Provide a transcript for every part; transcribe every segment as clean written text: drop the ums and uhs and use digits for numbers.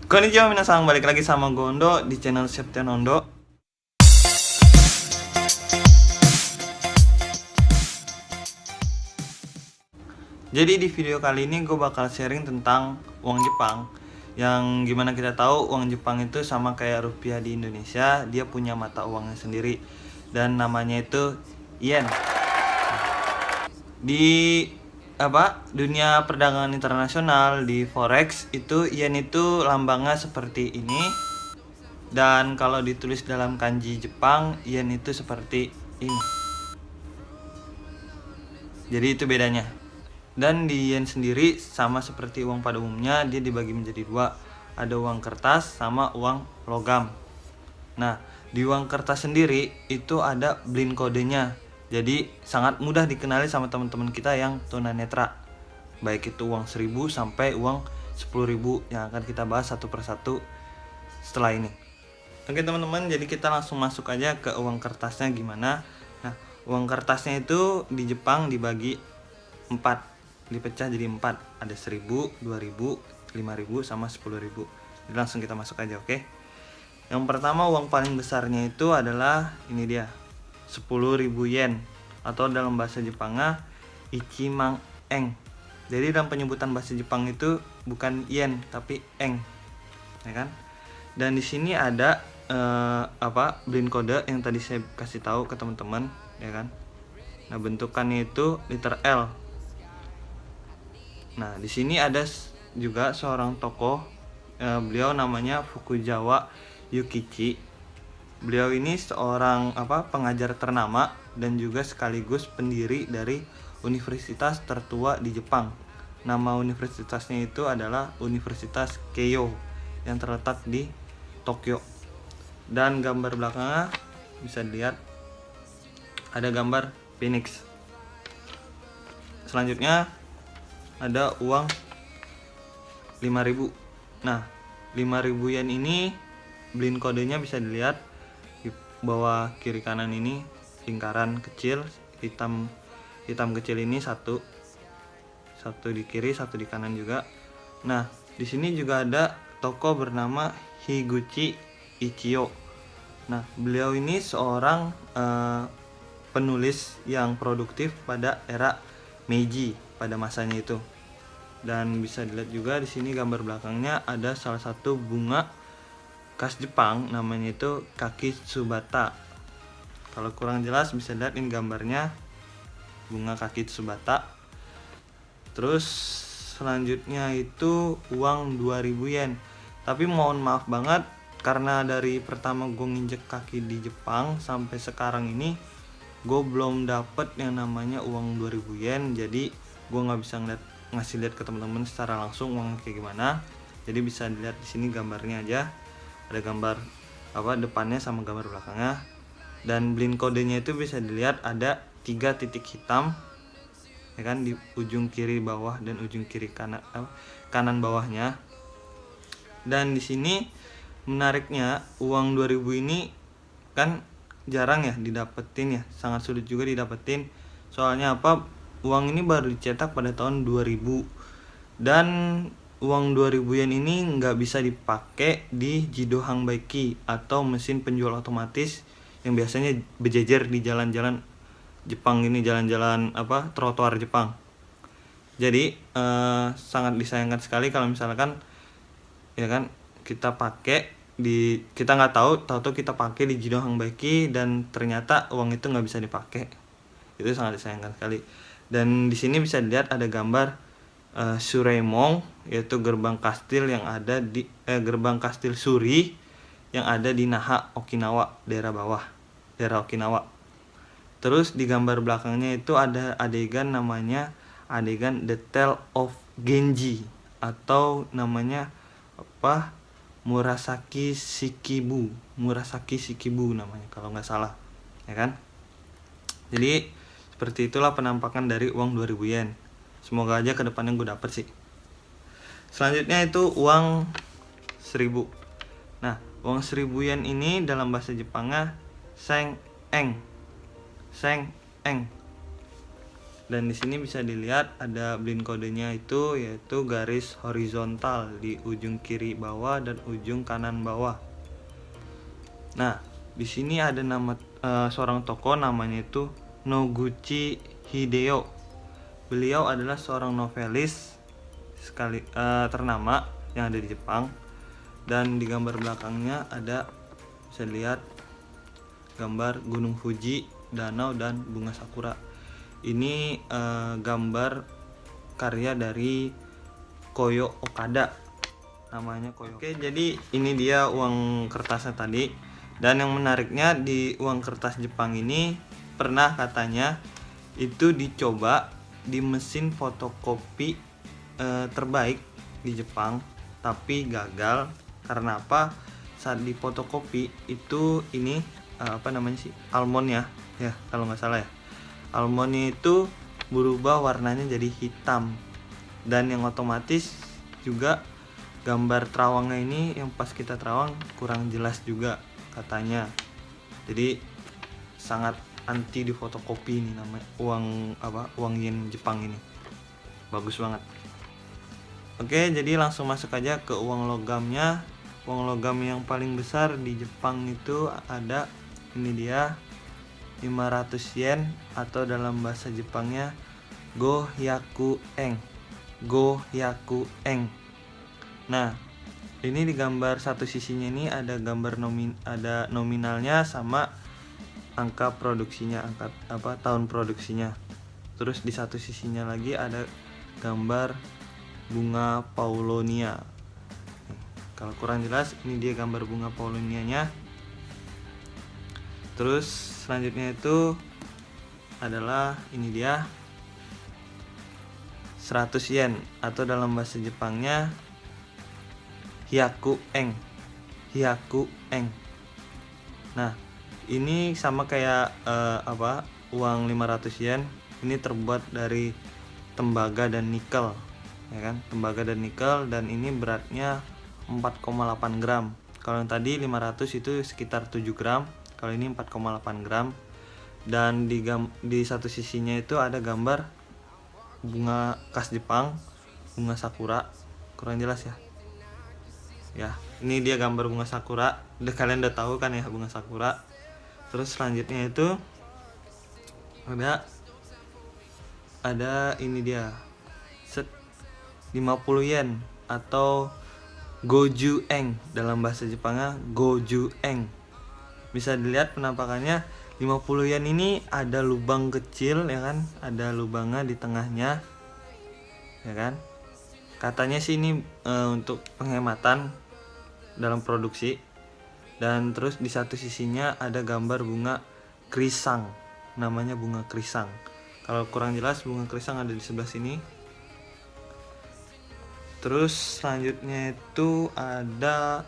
Konnichiwa minasan, balik lagi sama Gondo di channel Septian Ondo. Jadi di video kali ini gue bakal sharing tentang uang Jepang. Yang gimana kita tahu uang Jepang itu sama kayak rupiah di Indonesia, dia punya mata uangnya sendiri. Dan namanya itu yen. Di dunia perdagangan internasional, di forex itu yen itu lambangnya seperti ini, dan kalau ditulis dalam kanji Jepang yen itu seperti ini. Jadi itu bedanya. Dan di yen sendiri sama seperti uang pada umumnya, dia dibagi menjadi dua, ada uang kertas sama uang logam. Nah, di uang kertas sendiri itu ada blink kodenya. Jadi sangat mudah dikenali sama teman-teman kita yang tunanetra. Baik itu uang 1000 sampai uang 10.000 yang akan kita bahas satu persatu setelah ini. Oke teman-teman, jadi kita langsung masuk aja ke uang kertasnya gimana. Nah, uang kertasnya itu di Jepang dibagi 4, dipecah jadi 4. Ada 1000, 2000, 5000 sama 10.000. Jadi langsung kita masuk aja, oke. Yang pertama uang paling besarnya itu adalah ini dia, 10.000 yen, atau dalam bahasa Jepangnya ichimang eng. Jadi dalam penyebutan bahasa Jepang itu bukan yen tapi eng, ya kan? Dan di sini ada blink kode yang tadi saya kasih tahu ke teman-teman, ya kan? Nah, bentukannya itu liter L. Nah, di sini ada juga seorang tokoh, beliau namanya Fukuzawa Yukichi. Beliau ini seorang pengajar ternama dan juga sekaligus pendiri dari universitas tertua di Jepang. Nama universitasnya itu adalah Universitas Keio yang terletak di Tokyo. Dan gambar belakangnya bisa dilihat ada gambar Phoenix. Selanjutnya ada uang 5.000. Nah, 5.000 yen ini blink kodenya bisa dilihat di bawah kiri kanan ini, lingkaran kecil hitam kecil ini satu di kiri, satu di kanan juga. Nah, di sini juga ada tokoh bernama Higuchi Ichio. Nah, beliau ini seorang penulis yang produktif pada era Meiji pada masanya itu. Dan bisa dilihat juga di sini gambar belakangnya ada salah satu bunga khas Jepang, namanya itu Kakitsubata. Kalau kurang jelas bisa lihat ini gambarnya bunga Kakitsubata. Terus selanjutnya itu uang 2000 yen. Tapi mohon maaf banget, karena dari pertama gue nginjek kaki di Jepang sampai sekarang ini gue belum dapet yang namanya uang 2000 yen. Jadi gue nggak bisa ngasih lihat ke teman-teman secara langsung uangnya kayak gimana. Jadi bisa dilihat di sini gambarnya aja. Ada gambar depannya sama gambar belakangnya. Dan blink kodenya itu bisa dilihat ada 3 titik hitam, ya kan, di ujung kiri bawah dan ujung kiri kanan bawahnya. Dan di sini menariknya uang 2000 ini kan jarang ya didapetin ya, sangat sulit juga didapetin. Soalnya uang ini baru dicetak pada tahun 2000, dan uang 2000 yen ini nggak bisa dipakai di Jido Hanbaiki atau mesin penjual otomatis yang biasanya berjejer di jalan-jalan Jepang ini, jalan-jalan trotoar Jepang. Jadi sangat disayangkan sekali kalau misalkan ya kan kita pakai kita nggak tahu kita pakai di Jido Hanbaiki dan ternyata uang itu nggak bisa dipakai. Itu sangat disayangkan sekali. Dan di sini bisa dilihat ada gambar Sureimong, yaitu gerbang kastil yang ada di gerbang kastil Suri yang ada di Naha, Okinawa, daerah Okinawa. Terus di gambar belakangnya itu ada adegan namanya adegan The Tale of Genji, atau namanya Murasaki Shikibu namanya kalau nggak salah, ya kan. Jadi seperti itulah penampakan dari uang 2000 yen. Semoga aja kedepannya gue dapet sih. Selanjutnya itu uang 1000. Nah, uang 1000 yen ini dalam bahasa Jepangnya seng eng. Dan di sini bisa dilihat ada blend kodenya itu yaitu garis horizontal di ujung kiri bawah dan ujung kanan bawah. Nah, di sini ada nama seorang tokoh, namanya itu Noguchi Hideo. Beliau adalah seorang novelis ternama yang ada di Jepang. Dan di gambar belakangnya ada, bisa lihat gambar Gunung Fuji, danau, dan bunga sakura. Ini gambar karya dari Koyo Okada, namanya Koyo. Oke, jadi ini dia uang kertasnya tadi. Dan yang menariknya di uang kertas Jepang ini pernah katanya itu dicoba di mesin fotokopi terbaik di Jepang, tapi gagal. Karena apa? Saat di fotokopi itu ini apa namanya sih, almonnya ya kalau nggak salah ya, almonnya itu berubah warnanya jadi hitam, dan yang otomatis juga gambar terawangnya ini yang pas kita terawang kurang jelas juga katanya. Jadi sangat anti di fotokopi ini, namanya uang yen Jepang ini bagus banget. Oke, jadi langsung masuk aja ke uang logamnya. Uang logam yang paling besar di Jepang itu ada, ini dia, 500 yen atau dalam bahasa Jepangnya Gohyaku-en. Gohyaku-en. Nah, ini di gambar satu sisinya ini ada gambar ada nominalnya sama angka produksinya, tahun produksinya. Terus di satu sisinya lagi ada gambar bunga paulonia. Kalau kurang jelas, ini dia gambar bunga paulonianya. Terus selanjutnya itu adalah ini dia 100 yen atau dalam bahasa Jepangnya hyaku-en. Hyaku-en. Nah, ini sama kayak uang 500 yen. Ini terbuat dari tembaga dan nikel, ya kan? Tembaga dan nikel, dan ini beratnya 4,8 gram. Kalau yang tadi 500 itu sekitar 7 gram. Kalau ini 4,8 gram. Dan di satu sisinya itu ada gambar bunga khas Jepang, bunga sakura. Kurang jelas ya. Ya, ini dia gambar bunga sakura. Kalian udah tahu kan ya bunga sakura. Terus selanjutnya itu ada ini dia. 50 yen atau goju-eng, dalam bahasa Jepangnya goju-eng. Bisa dilihat penampakannya, 50 yen ini ada lubang kecil, ya kan? Ada lubangnya di tengahnya, ya kan? Katanya sih ini untuk penghematan dalam produksi. Dan terus di satu sisinya ada gambar bunga krisang, namanya bunga krisang. Kalau kurang jelas, bunga krisang ada di sebelah sini. Terus selanjutnya itu ada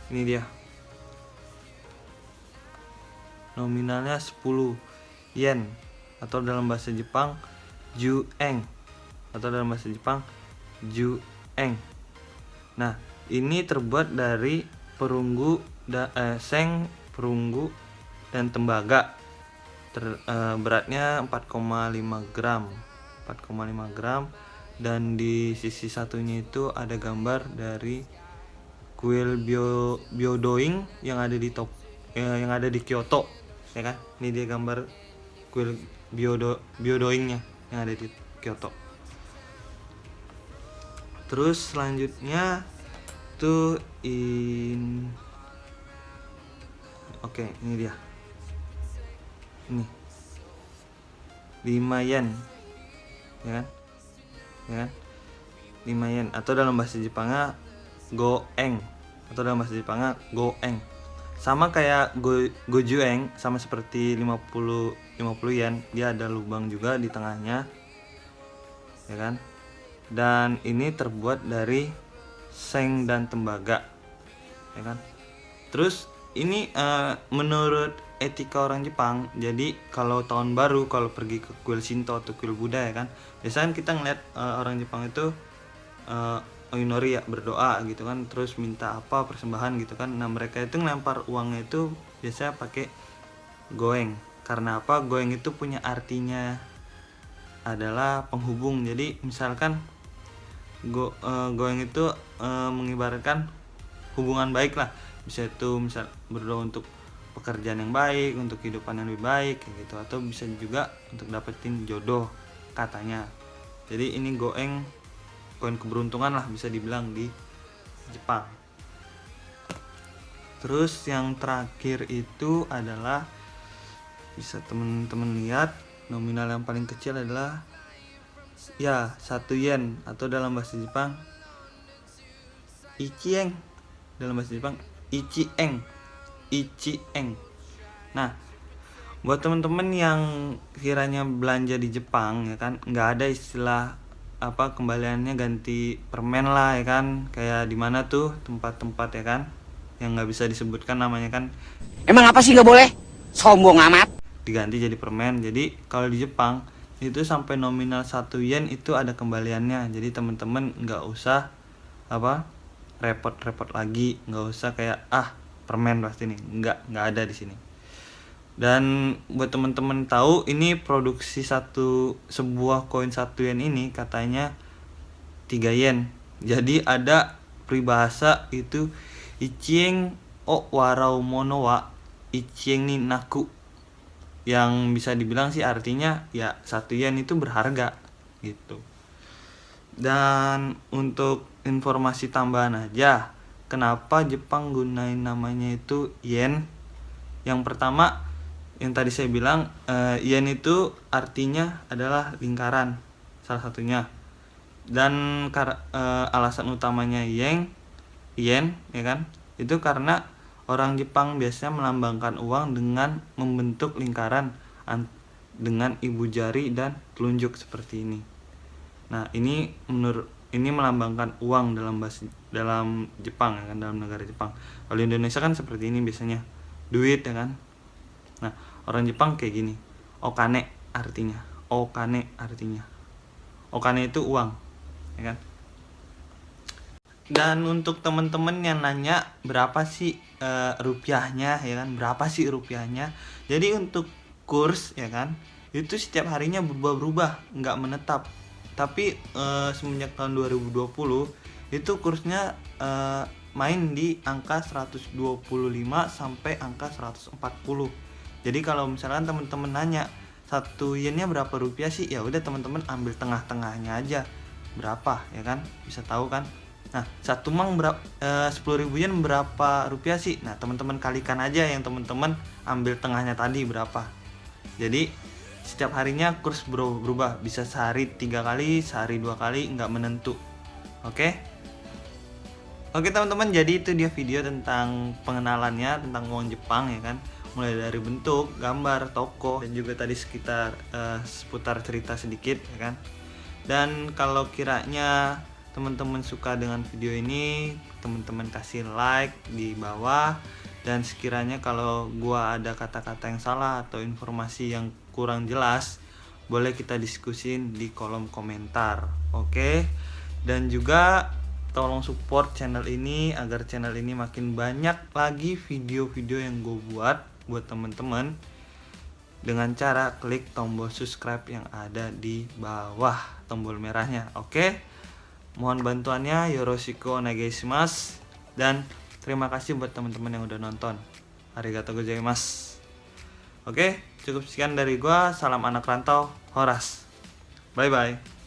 ini dia, nominalnya 10 yen atau dalam bahasa Jepang ju-eng, atau dalam bahasa Jepang ju-eng. Nah, ini terbuat dari seng, perunggu, dan tembaga. Beratnya 4,5 gram. 4,5 gram. Dan di sisi satunya itu ada gambar dari kuil Byodoing yang ada di Kyoto, ya kan? Ini dia gambar kuil Byodoingnya yang ada di Kyoto. Terus selanjutnya tuh oke, ini dia. Ini 5 yen, ya kan? Ya kan? 5 yen atau dalam bahasa Jepangnya goeng, atau dalam bahasa Jepangnya goeng. Sama kayak gojueng, sama seperti 50 yen, dia ada lubang juga di tengahnya, ya kan? Dan ini terbuat dari seng dan tembaga, ya kan? Terus ini menurut etika orang Jepang, jadi kalau tahun baru, kalau pergi ke kuil Shinto atau kuil Buddha, ya kan, biasanya kita ngeliat orang Jepang itu oinori, ya, berdoa gitu kan, terus minta apa, persembahan gitu kan. Nah, mereka itu ngelempar uangnya itu biasanya pakai goeng, Karena apa? Goeng itu punya artinya adalah penghubung. Jadi misalkan goeng itu mengibaratkan hubungan baik lah. Bisa itu misal berdoa untuk pekerjaan yang baik, untuk kehidupan yang lebih baik kayak gitu, atau bisa juga untuk dapetin jodoh katanya. Jadi ini goeng koin keberuntungan lah bisa dibilang di Jepang. Terus yang terakhir itu adalah bisa teman-teman lihat, nominal yang paling kecil adalah ya 1 yen, atau dalam bahasa Jepang ichieng, dalam bahasa Jepang ichieng. Nah, buat teman-teman yang kiranya belanja di Jepang ya kan, nggak ada istilah apa kembaliannya ganti permen lah ya kan, kayak di mana tuh tempat-tempat ya kan yang nggak bisa disebutkan namanya kan, Emang apa sih nggak boleh? Sombong amat. diganti jadi permen. Jadi kalau di Jepang itu sampai nominal 1 yen itu ada kembaliannya. Jadi teman-teman nggak usah apa repot-repot lagi, nggak usah kayak permen pasti nih, nggak ada di sini. Dan buat teman-teman tahu, ini produksi sebuah koin 1 yen ini katanya 3 yen. Jadi ada peribahasa itu ichieng o warau mono wa ichieng ni naku, yang bisa dibilang sih artinya ya 1 yen itu berharga gitu. Dan untuk informasi tambahan aja, kenapa Jepang gunain namanya itu yen? Yang pertama, yang tadi saya bilang, yen itu artinya adalah lingkaran, salah satunya. Dan alasan utamanya yen ya kan, itu karena orang Jepang biasanya melambangkan uang dengan membentuk lingkaran dengan ibu jari dan telunjuk seperti ini. Nah, ini melambangkan uang dalam Jepang ya kan, dalam negara Jepang. Kalau di Indonesia kan seperti ini biasanya, duit ya kan. Nah, orang Jepang kayak gini. Okane artinya. Okane itu uang, ya kan? Dan untuk teman-teman yang nanya berapa sih rupiahnya ya kan? Berapa sih rupiahnya? Jadi untuk kurs ya kan, itu setiap harinya berubah-ubah, nggak menetap. Tapi semenjak tahun 2020 itu kursnya main di angka 125 sampai angka 140. Jadi kalau misalkan teman-teman nanya 1 yennya berapa rupiah sih, ya udah teman-teman ambil tengah-tengahnya aja berapa ya kan, bisa tahu kan. Nah, 1 mang 10.000 yen berapa rupiah sih? Nah, teman-teman kalikan aja, yang teman-teman ambil tengahnya tadi berapa. Jadi setiap harinya kurs berubah, bisa sehari 3 kali, sehari 2 kali, nggak menentu. Oke teman-teman, jadi itu dia video tentang pengenalannya tentang uang Jepang ya kan, mulai dari bentuk, gambar, toko, dan juga tadi sekitar seputar cerita sedikit ya kan. Dan kalau kiranya teman-teman suka dengan video ini, teman-teman kasih like di bawah. Dan sekiranya kalau gua ada kata-kata yang salah atau informasi yang kurang jelas, boleh kita diskusin di kolom komentar. Oke. Dan juga tolong support channel ini agar channel ini makin banyak lagi video-video yang gue buat teman-teman, dengan cara klik tombol subscribe yang ada di bawah tombol merahnya. Oke. Mohon bantuannya, yoroshiku onegaishimasu. Dan terima kasih buat teman-teman yang udah nonton. Arigatou gozaimasu. Oke, cukup sekian dari gua. Salam anak rantau, Horas. Bye bye.